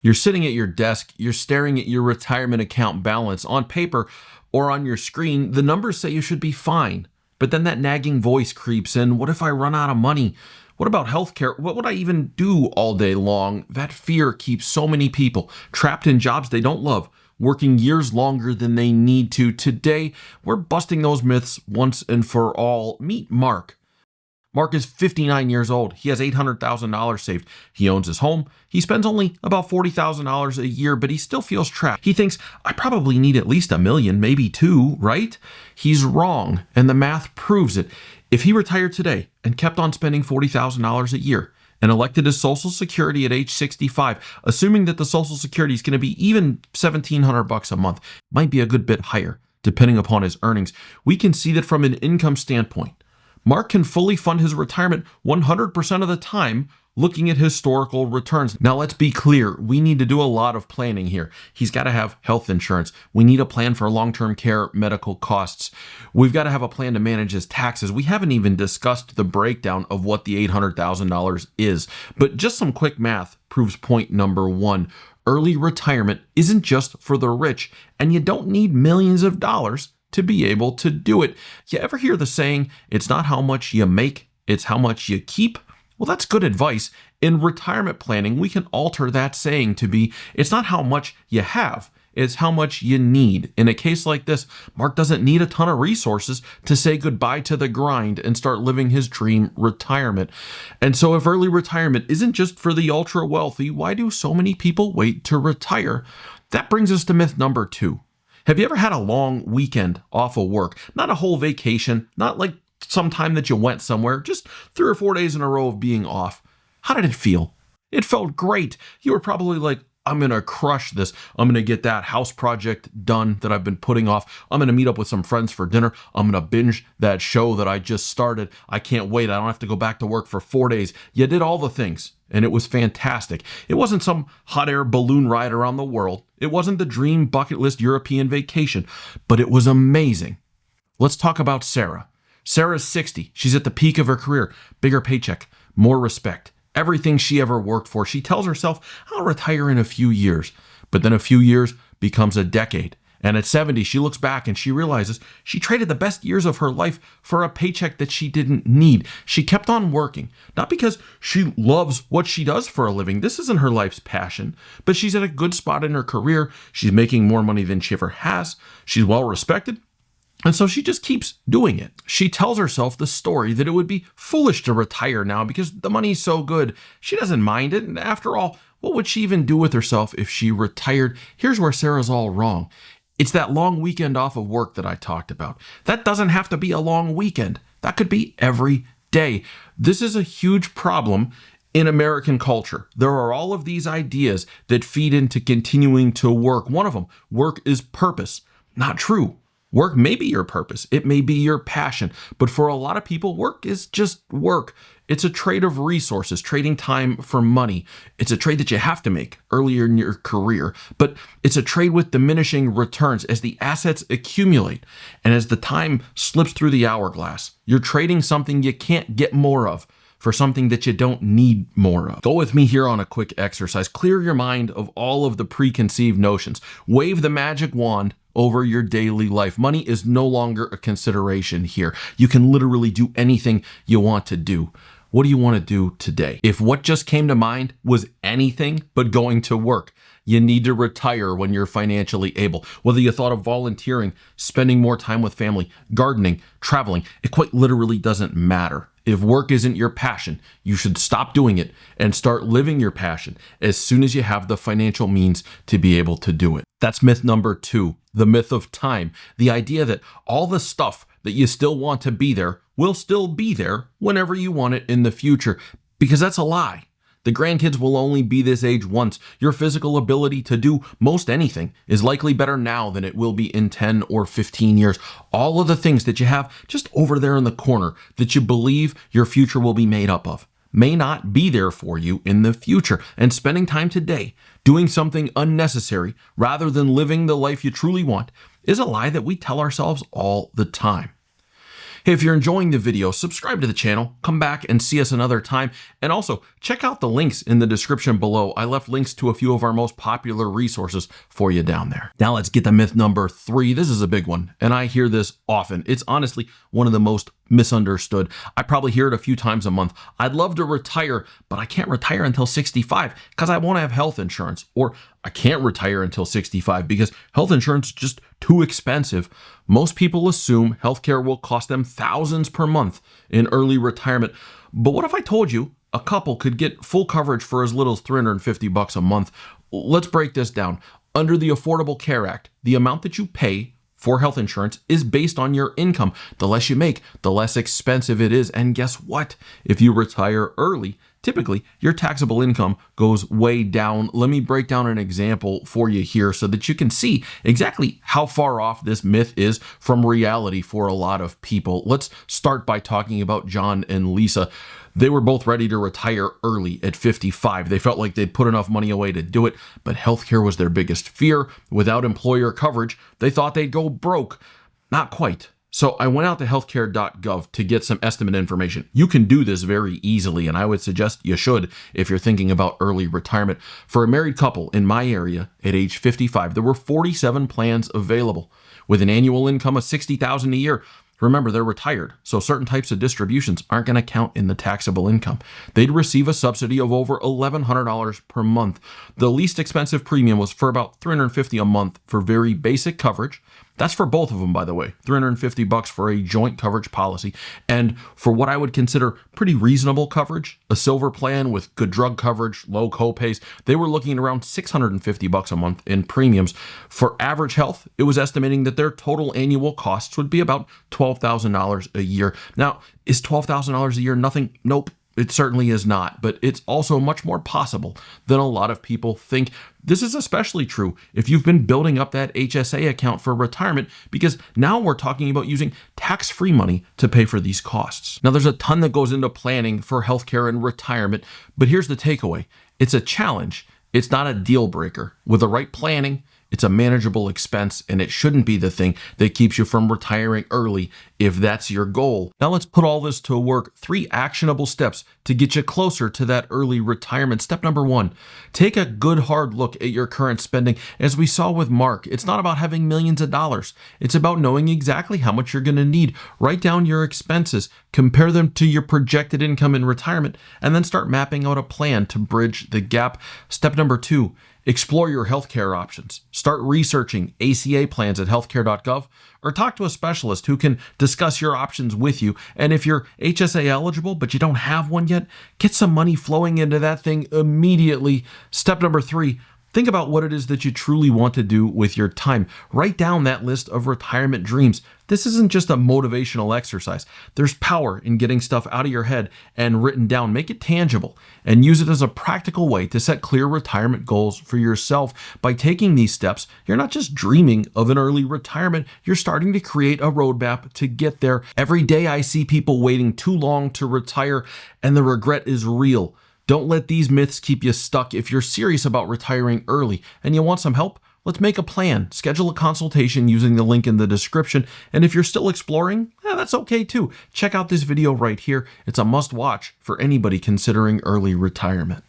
You're sitting at your desk, you're staring at your retirement account balance. On paper or on your screen, the numbers say you should be fine. But then that nagging voice creeps in. What if I run out of money? What about healthcare? What would I even do all day long? That fear keeps so many people trapped in jobs they don't love, working years longer than they need to. Today, we're busting those myths once and for all. Meet Mark. Mark is 59 years old. He has $800,000 saved. He owns his home. He spends only about $40,000 a year, but he still feels trapped. He thinks, I probably need at least $1 million, maybe $2 million, right? He's wrong, and the math proves it. If he retired today and kept on spending $40,000 a year and elected his Social Security at age 65, assuming that the Social Security is going to be even $1,700 a month, might be a good bit higher, depending upon his earnings, we can see that from an income standpoint, Mark can fully fund his retirement 100% of the time looking at historical returns. Now, let's be clear. We need to do a lot of planning here. He's got to have health insurance. We need a plan for long-term care medical costs. We've got to have a plan to manage his taxes. We haven't even discussed the breakdown of what the $800,000 is. But just some quick math proves point number one. Early retirement isn't just for the rich, and you don't need millions of dollars to be able to do it. You ever hear the saying, it's not how much you make, it's how much you keep? Well, that's good advice. In retirement planning, we can alter that saying to be, it's not how much you have, it's how much you need. In a case like this, Mark doesn't need a ton of resources to say goodbye to the grind and start living his dream retirement. And so if early retirement isn't just for the ultra wealthy, why do so many people wait to retire? That brings us to myth number 2. Have you ever had a long weekend off of work? Not a whole vacation, not like some time that you went somewhere, just 3 or 4 days in a row of being off. How did it feel? It felt great. You were probably like, I'm going to crush this. I'm going to get that house project done that I've been putting off. I'm going to meet up with some friends for dinner. I'm going to binge that show that I just started. I can't wait. I don't have to go back to work for 4 days. You did all the things, and it was fantastic. It wasn't some hot air balloon ride around the world. It wasn't the dream bucket list European vacation, but it was amazing. Let's talk about Sarah. Sarah's 60. She's at the peak of her career. Bigger paycheck, more respect. Everything she ever worked for. She tells herself, I'll retire in a few years. But then a few years becomes a decade. And at 70, she looks back and she realizes she traded the best years of her life for a paycheck that she didn't need. She kept on working, not because she loves what she does for a living. This isn't her life's passion, but she's at a good spot in her career. She's making more money than she ever has. She's well respected. And so she just keeps doing it. She tells herself the story that it would be foolish to retire now because the money's so good. She doesn't mind it. And after all, what would she even do with herself if she retired? Here's where Sarah's all wrong. It's that long weekend off of work that I talked about. That doesn't have to be a long weekend. That could be every day. This is a huge problem in American culture. There are all of these ideas that feed into continuing to work. One of them, work is purpose. Not true. Work may be your purpose. It may be your passion. But for a lot of people, work is just work. It's a trade of resources, trading time for money. It's a trade that you have to make earlier in your career. But it's a trade with diminishing returns as the assets accumulate. And as the time slips through the hourglass, you're trading something you can't get more of for something that you don't need more of. Go with me here on a quick exercise. Clear your mind of all of the preconceived notions. Wave the magic wand over your daily life. Money is no longer a consideration here. You can literally do anything you want to do. What do you want to do today? If what just came to mind was anything but going to work, you need to retire when you're financially able. Whether you thought of volunteering, spending more time with family, gardening, traveling, it quite literally doesn't matter. If work isn't your passion, you should stop doing it and start living your passion as soon as you have the financial means to be able to do it. That's myth number 2, the myth of time. The idea that all the stuff that you still want to be there will still be there whenever you want it in the future, because that's a lie. The grandkids will only be this age once. Your physical ability to do most anything is likely better now than it will be in 10 or 15 years. All of the things that you have just over there in the corner that you believe your future will be made up of may not be there for you in the future. And spending time today doing something unnecessary rather than living the life you truly want is a lie that we tell ourselves all the time. Hey, if you're enjoying the video, subscribe to the channel, come back and see us another time, and also check out the links in the description below. I left links to a few of our most popular resources for you down there. Now let's get to myth number 3. This is a big one, and I hear this often. It's honestly one of the most misunderstood. I probably hear it a few times a month. I'd love to retire, but I can't retire until 65 because I won't have health insurance. Or I can't retire until 65 because health insurance is just too expensive. Most people assume healthcare will cost them thousands per month in early retirement. But what if I told you a couple could get full coverage for as little as $350 a month? Let's break this down. Under the Affordable Care Act, the amount that you pay for health insurance is based on your income. The less you make, the less expensive it is. And guess what? If you retire early, typically your taxable income goes way down. Let me break down an example for you here so that you can see exactly how far off this myth is from reality for a lot of people. Let's start by talking about John and Lisa. They were both ready to retire early at 55. They felt like they'd put enough money away to do it, but healthcare was their biggest fear. Without employer coverage, they thought they'd go broke. Not quite. So I went out to healthcare.gov to get some estimate information. You can do this very easily, and I would suggest you should if you're thinking about early retirement. For a married couple in my area at age 55, there were 47 plans available with an annual income of $60,000 a year. Remember, they're retired, so certain types of distributions aren't going to count in the taxable income. They'd receive a subsidy of over $1,100 per month. The least expensive premium was for about $350 a month for very basic coverage. That's for both of them, by the way, $350 for a joint coverage policy. And for what I would consider pretty reasonable coverage, a silver plan with good drug coverage, low copays, they were looking at around $650 a month in premiums. For average health, it was estimating that their total annual costs would be about $12,000 a year. Now, is $12,000 a year nothing? Nope. It certainly is not, but it's also much more possible than a lot of people think. This is especially true if you've been building up that HSA account for retirement, because now we're talking about using tax-free money to pay for these costs. Now, there's a ton that goes into planning for healthcare and retirement, but here's the takeaway. It's a challenge. It's not a deal breaker. With the right planning, it's a manageable expense, and it shouldn't be the thing that keeps you from retiring early if that's your goal. Now let's put all this to work. 3 actionable steps to get you closer to that early retirement. Step number 1, take a good hard look at your current spending. As we saw with Mark, it's not about having millions of dollars. It's about knowing exactly how much you're going to need. Write down your expenses, compare them to your projected income in retirement, and then start mapping out a plan to bridge the gap. Step number 2, explore your healthcare options. Start researching ACA plans at healthcare.gov or talk to a specialist who can discuss your options with you. And if you're HSA eligible but you don't have one yet, get some money flowing into that thing immediately. Step number 3, think about what it is that you truly want to do with your time. Write down that list of retirement dreams. This isn't just a motivational exercise. There's power in getting stuff out of your head and written down. Make it tangible and use it as a practical way to set clear retirement goals for yourself. By taking these steps, you're not just dreaming of an early retirement, you're starting to create a roadmap to get there. Every day I see people waiting too long to retire, and the regret is real. Don't let these myths keep you stuck. If you're serious about retiring early and you want some help, let's make a plan. Schedule a consultation using the link in the description. And if you're still exploring, that's okay too. Check out this video right here. It's a must watch for anybody considering early retirement.